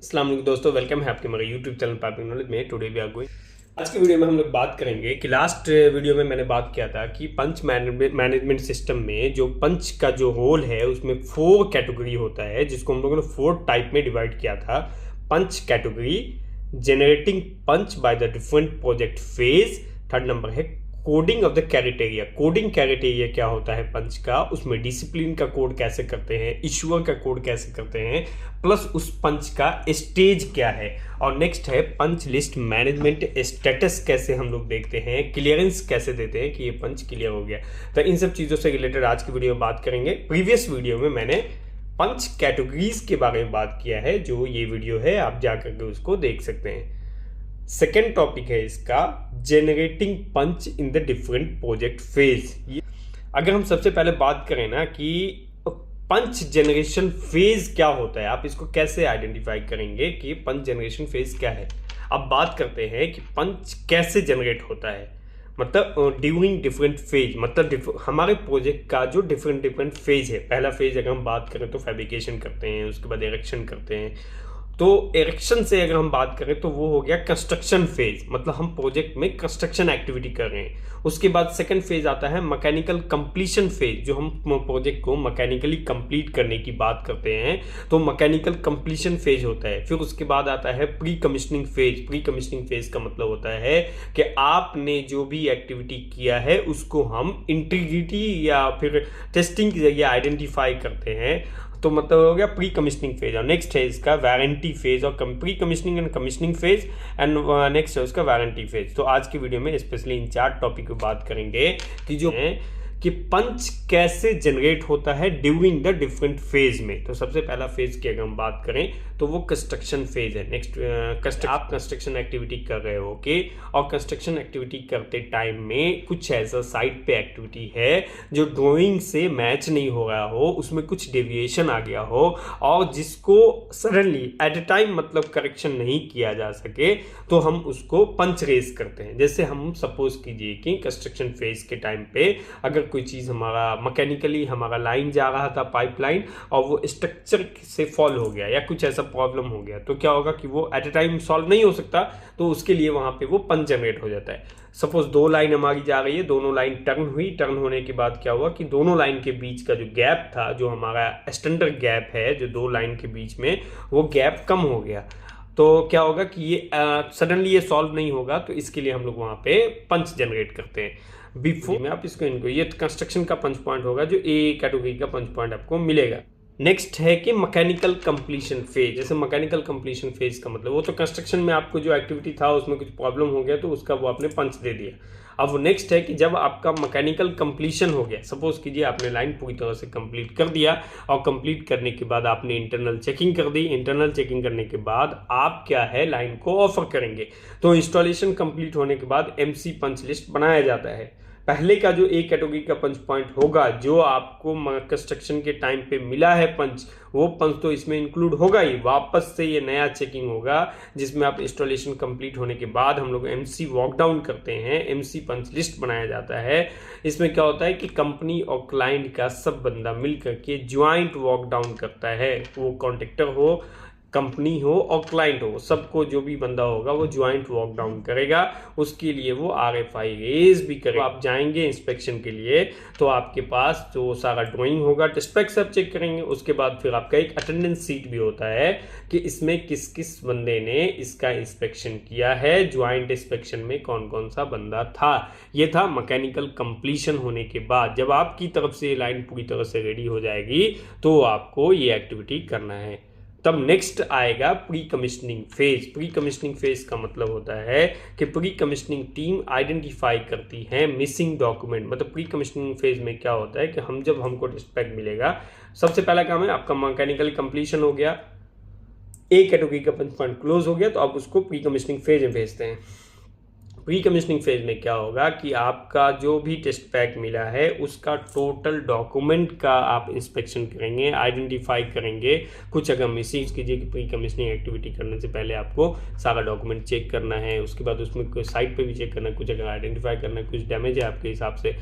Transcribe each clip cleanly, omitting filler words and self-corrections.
अस्सलाम वालेकुम दोस्तों, वेलकम है आपके हमारे यूट्यूब चैनल पाइपिंग नॉलेज में। टुडे वी आर गोइंग, आज के वीडियो में हम लोग बात करेंगे कि लास्ट वीडियो में मैंने बात किया था कि पंच मैनेजमेंट सिस्टम में जो पंच का जो रोल है उसमें 4 कैटेगरी होता है, जिसको हम लोगों ने 4 टाइप में डिवाइड किया था। Punch category, generating punch by the different project phase, third number है coding of the criteria. Coding criteria क्या होता है पंच का, उसमें डिसिप्लिन का कोड कैसे करते हैं, इशूअर का कोड कैसे करते हैं, प्लस उस पंच का स्टेज क्या है। और नेक्स्ट है पंच लिस्ट मैनेजमेंट स्टेटस, कैसे हम लोग देखते हैं, क्लियरेंस कैसे देते हैं कि ये पंच क्लियर हो गया। तो इन सब चीज़ों से रिलेटेड आज की वीडियो में बात करेंगे। प्रीवियस वीडियो में मैंने पंच कैटेगरीज के बारे में बात किया है, जो ये वीडियो है आप जाकर के उसको देख सकते हैं। सेकेंड टॉपिक है इसका generating punch in the different project phase. अगर हम सबसे पहले बात करें ना कि पंच जनरेशन फेज क्या होता है, आप इसको कैसे आइडेंटिफाई करेंगे कि पंच जनरेशन फेज क्या है। अब बात करते हैं कि पंच कैसे जनरेट होता है, मतलब ड्यूरिंग डिफरेंट फेज, मतलब हमारे प्रोजेक्ट का जो डिफरेंट फेज है। पहला फेज अगर हम बात करें तो फैब्रिकेशन करते हैं, उसके बाद इरेक्शन करते हैं। तो इरेक्शन से अगर हम बात करें तो वो हो गया कंस्ट्रक्शन फेज, मतलब हम प्रोजेक्ट में कंस्ट्रक्शन एक्टिविटी कर रहे हैं। उसके बाद सेकंड फेज आता है मैकेनिकल कंप्लीशन फेज, जो हम प्रोजेक्ट को मैकेनिकली कंप्लीट करने की बात करते हैं, तो मैकेनिकल कंप्लीशन फेज होता है। फिर उसके बाद आता है pre commissioning phase. Pre commissioning phase का मतलब होता है कि आपने जो भी एक्टिविटी किया है उसको हम इंटीग्रिटी या फिर टेस्टिंग के जरिए आइडेंटिफाई करते हैं, तो मतलब हो गया प्री कमिश्निंग फेज। और नेक्स्ट है इसका वारंटी फेज, और pre commissioning and commissioning phase, and next है उसका वारंटी फेज। तो आज की वीडियो में स्पेशली इन 4 टॉपिक पे बात करेंगे कि जो है कि पंच कैसे जनरेट होता है ड्यूरिंग द डिफरेंट फेज में। तो सबसे पहला फेज की अगर हम बात करें तो वो कंस्ट्रक्शन फेज है। नेक्स्ट आप कंस्ट्रक्शन एक्टिविटी कर रहे हो, ओके, और कंस्ट्रक्शन एक्टिविटी करते टाइम में कुछ ऐसा साइट पे एक्टिविटी है जो ड्राइंग से मैच नहीं हो रहा हो, उसमें कुछ डेविएशन आ गया हो और जिसको सडनली एट ए टाइम मतलब करेक्शन नहीं किया जा सके, तो हम उसको पंच रेस करते हैं। जैसे हम सपोज कीजिए कि कंस्ट्रक्शन फेज के टाइम पे अगर कोई चीज़ हमारा मैकेनिकली हमारा लाइन जा रहा था, पाइपलाइन, और वो स्ट्रक्चर से फॉल हो गया या कुछ ऐसा प्रॉब्लम हो गया, तो क्या होगा कि वो एट ए टाइम सॉल्व नहीं हो सकता, तो उसके लिए वहां पे वो पंच जनरेट हो जाता है। सपोज 2 लाइन हमारी जा रही है, दोनों लाइन टर्न हुई, टर्न होने के बाद क्या हुआ कि दोनों लाइन के बीच का जो गैप था, जो हमारा स्टैंडर्ड गैप है जो 2 लाइन के बीच में, वो गैप कम हो गया। तो क्या होगा कि ये सडनली ये सॉल्व नहीं होगा, तो इसके लिए हम लोग वहां पे पंच जनरेट करते हैं। बिफोर में आप इसको ये कंस्ट्रक्शन का पंच पॉइंट होगा, जो ए कैटेगरी का पंच पॉइंट आपको मिलेगा। नेक्स्ट है कि मैकेनिकल कंप्लीशन फेज। जैसे मैकेनिकल कंप्लीशन फेज का मतलब वो तो कंस्ट्रक्शन में आपको जो एक्टिविटी था उसमें कुछ प्रॉब्लम हो गया तो उसका वो आपने पंच दे दिया। अब वो नेक्स्ट है कि जब आपका मैकेनिकल कंप्लीशन हो गया, सपोज कीजिए आपने लाइन पूरी तरह से कंप्लीट कर दिया, और कंप्लीट करने के बाद आपने इंटरनल चेकिंग कर दी। इंटरनल चेकिंग करने के बाद आप क्या है लाइन को ऑफर करेंगे, तो इंस्टॉलेशन कंप्लीट होने के बाद एमसी पंच लिस्ट बनाया जाता है। पहले का जो एक कैटेगरी का पंच पॉइंट होगा, जो आपको कंस्ट्रक्शन के टाइम पे मिला है पंच, वो पंच तो इसमें इंक्लूड होगा ही। वापस से ये नया चेकिंग होगा जिसमें आप इंस्टॉलेशन कंप्लीट होने के बाद हम लोग एमसी वॉक डाउन करते हैं, एमसी पंच लिस्ट बनाया जाता है। इसमें क्या होता है कि कंपनी और क्लाइंट का सब बंदा मिल करके ज्वाइंट वॉक डाउन करता है, वो कॉन्ट्रैक्टर हो, कंपनी हो और क्लाइंट हो, सबको जो भी बंदा होगा वो ज्वाइंट वॉक डाउन करेगा। उसके लिए वो RFI रेज भी करेगा। आप जाएंगे इंस्पेक्शन के लिए तो आपके पास जो सारा ड्राइंग होगा, स्पेक सब चेक करेंगे। उसके बाद फिर आपका एक अटेंडेंस सीट भी होता है कि इसमें किस किस बंदे ने इसका इंस्पेक्शन किया है, ज्वाइंट इंस्पेक्शन में कौन कौन सा बंदा था। ये था मैकेनिकल कंप्लीशन होने के बाद। जब आपकी तरफ से लाइन पूरी तरह से रेडी हो जाएगी तो आपको ये एक्टिविटी करना है। तब नेक्स्ट आएगा pre commissioning phase. Pre commissioning phase का मतलब होता है कि प्री कमिश्निंग टीम आइडेंटिफाई करती है मिसिंग डॉक्यूमेंट। मतलब प्री कमिश्निंग फेज में क्या होता है कि हमको स्पेक मिलेगा, सबसे पहला काम है आपका मैकेनिकल कंप्लीशन हो गया, एक कैटेगरी का पंच पॉइंट क्लोज हो गया, तो आप उसको प्री कमिश्निंग फेज में भेजते हैं। प्री कमिश्निंग फेज में क्या होगा कि आपका जो भी टेस्ट पैक मिला है उसका टोटल डॉक्यूमेंट का आप इंस्पेक्शन करेंगे, आइडेंटिफाई करेंगे। कुछ अगर मिसिंग कीजिए कि प्री कमिश्निंग एक्टिविटी करने से पहले आपको सारा डॉक्यूमेंट चेक करना है, उसके बाद उसमें साइट पे भी चेक करना है, कुछ अगर आइडेंटिफाई करना है, कुछ डैमेज है आपके हिसाब से,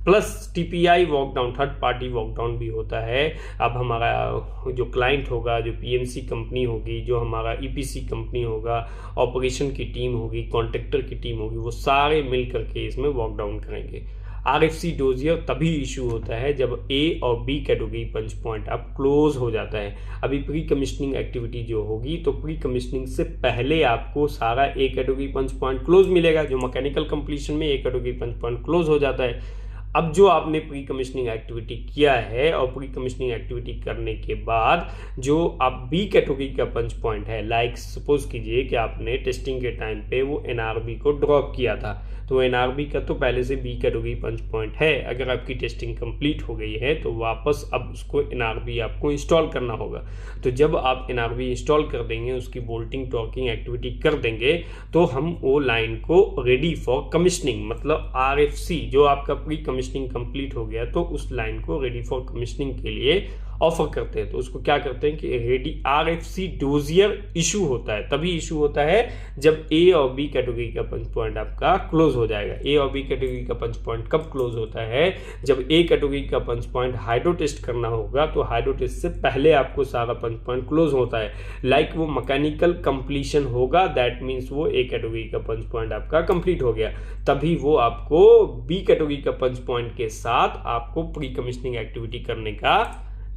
plus TPI walkdown, third party walkdown भी होता है। अब हमारा जो क्लाइंट होगा, जो पीएमसी कंपनी होगी, जो हमारा ईपीसी कंपनी होगा, ऑपरेशन की टीम होगी, कॉन्ट्रैक्टर की टीम होगी, वो सारे मिल करके इसमें वॉकडाउन करेंगे। आरएफसी डोजियर तभी इशू होता है जब ए और बी कैटेगरी पंच पॉइंट अब क्लोज हो जाता है। अभी प्री कमिश्निंग एक्टिविटी जो होगी, तो प्री कमिश्निंग से पहले आपको सारा A category punch point close मिलेगा। जो मैकेनिकल कंप्लीशन में A category punch point close हो जाता है। अब जो आपने प्री कमिश्निंग एक्टिविटी किया है और प्री कमिश्निंग एक्टिविटी करने के बाद जो आप बी कैटेगरी का पंच पॉइंट है, लाइक सपोज कीजिए कि आपने टेस्टिंग के टाइम पे वो एनआरबी को ड्रॉप किया था, तो एनआरबी का तो पहले से बी कैटेगरी पंच पॉइंट है। अगर आपकी टेस्टिंग कंप्लीट हो गई है तो वापस अब उसको एनआरबी आपको इंस्टॉल करना होगा। तो जब आप एनआरबी इंस्टॉल कर देंगे, उसकी बोल्टिंग टॉर्किंग एक्टिविटी कर देंगे, तो हम वो लाइन को रेडी फॉर कमिश्निंग, मतलब आरएफसी जो आपका प्री कमिश्निंग कंप्लीट हो गया, तो उस लाइन को रेडी फॉर कमिश्निंग के लिए ऑफर करते हैं। तो उसको क्या करते हैं कि रेडी आरएफसी डोजियर इशू होता है। तभी इशू होता है जब ए और बी कैटेगरी का पंच पॉइंट आपका क्लोज हो जाएगा। ए और बी कैटेगरी का पंच पॉइंट कब क्लोज होता है? जब ए कैटेगरी का पंच पॉइंट हाइड्रो टेस्ट करना होगा, तो हाइड्रो टेस्ट से पहले आपको सारा पंच पॉइंट क्लोज होता है। लाइक वो मैकेनिकल कंप्लीशन होगा, दैट मीन्स वो ए कैटेगरी का पंच पॉइंट आपका कंप्लीट हो गया, तभी वो आपको बी कैटेगरी का पंच पॉइंट के साथ आपको प्री कमिश्निंग एक्टिविटी करने का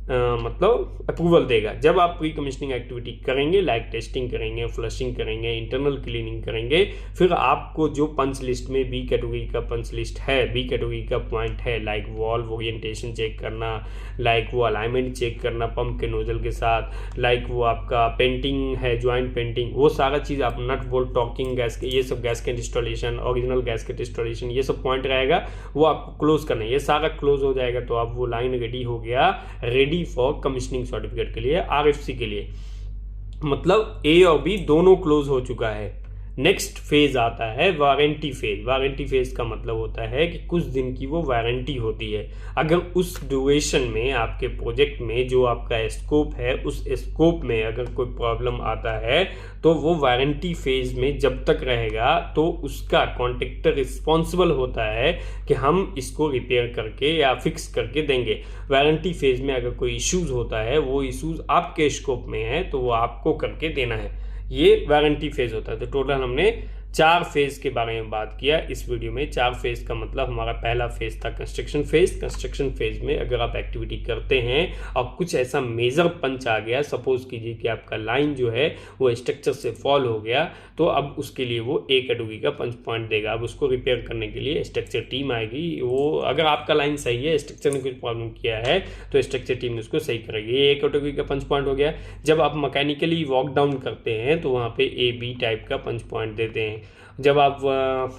मतलब अप्रूवल देगा। जब आप प्री कमिश्निंग एक्टिविटी करेंगे, लाइक टेस्टिंग करेंगे, फ्लशिंग करेंगे, इंटरनल क्लीनिंग करेंगे, फिर आपको जो पंच लिस्ट में बी कैटेगरी का पंच लिस्ट है, बी कैटेगरी का पॉइंट है, लाइक वॉल्व ओरिएंटेशन चेक करना, लाइक वो अलाइनमेंट चेक करना पंप के नोजल के साथ, लाइक वो आपका पेंटिंग है, ज्वाइंट पेंटिंग, वो सारा चीज़ आप नट बोल्ट टॉकिंग गैस के, ये सब gasket installation, original gasket installation, ये सब पॉइंट रहेगा, वो आपको क्लोज करना है। ये सारा क्लोज हो जाएगा तो आप वो लाइन रेडी हो गया, रेडी फॉर कमिश्निंग सर्टिफिकेट के लिए, आरएफसी के लिए। मतलब ए और बी दोनों क्लोज हो चुका है। नेक्स्ट फेज आता है वारंटी फेज। वारंटी फेज का मतलब होता है कि कुछ दिन की वो वारंटी होती है। अगर उस ड्यूरेशन में आपके प्रोजेक्ट में जो आपका स्कोप है, उस स्कोप में अगर कोई प्रॉब्लम आता है, तो वो वारंटी फेज में जब तक रहेगा तो उसका कॉन्ट्रैक्टर रिस्पॉन्सिबल होता है कि हम इसको रिपेयर करके या फिक्स करके देंगे। वारंटी फेज में अगर कोई इश्यूज होता है, वो इश्यूज आपके स्कोप में है तो वो आपको करके देना है। ये वारंटी फेज होता है। तो टोटल हमने 4 फेज के बारे में बात किया इस वीडियो में। 4 फेज का मतलब हमारा पहला फेज था कंस्ट्रक्शन फेज। कंस्ट्रक्शन फेज में अगर आप एक्टिविटी करते हैं और कुछ ऐसा मेजर पंच आ गया, सपोज कीजिए कि आपका लाइन जो है वो स्ट्रक्चर से फॉल हो गया, तो अब उसके लिए वो ए कैटेगरी का पंच पॉइंट देगा। अब उसको रिपेयर करने के लिए स्ट्रक्चर टीम आएगी। वो अगर आपका लाइन सही है, स्ट्रक्चर ने कुछ प्रॉब्लम किया है, तो स्ट्रक्चर टीम उसको सही करेगी। ये ए कैटेगरी का पंच पॉइंट हो गया। जब आप मैकेनिकली वॉक डाउन करते हैं तो वहाँ पे ए बी टाइप का पंच पॉइंट देते हैं। जब आप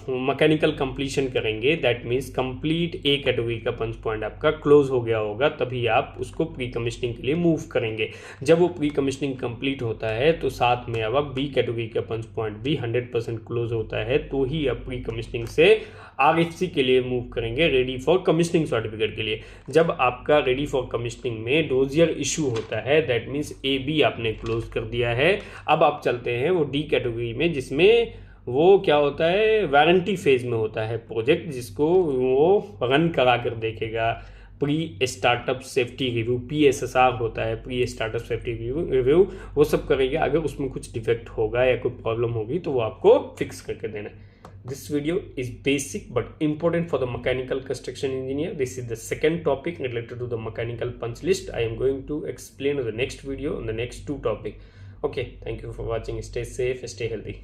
मैकेनिकल कंप्लीशन करेंगे, that means complete A category का पंच पॉइंट आपका क्लोज हो गया होगा, तभी आप उसको प्री कमिश्निंग के लिए मूव करेंगे। जब वो प्री कमिश्निंग कंप्लीट होता है तो साथ में अब आप बी कैटेगरी का पंच पॉइंट भी 100% क्लोज होता है, तो ही आप प्री कमिश्निंग से आरएफसी के लिए मूव करेंगे, रेडी फॉर कमिश्निंग सर्टिफिकेट के लिए। जब आपका रेडी फॉर कमिश्निंग में डोजियर इशू होता है, दैट मीन्स ए बी आपने क्लोज कर दिया है। अब आप चलते हैं वो डी कैटेगरी में, जिसमें वो क्या होता है, वारंटी फेज में होता है प्रोजेक्ट, जिसको वो रन करा कर देखेगा। Pre startup safety review, PSSR होता है, प्री स्टार्टअप सेफ्टी रिव्यू, वो सब करेगा। अगर उसमें कुछ डिफेक्ट होगा या कोई प्रॉब्लम होगी तो वो आपको फिक्स करके देना है। This video is basic but important for the mechanical construction engineer. This is the second topic related to the mechanical punch list. I am going to explain in the next video on the next 2 topics. Okay, thank you for watching. Stay safe, stay healthy.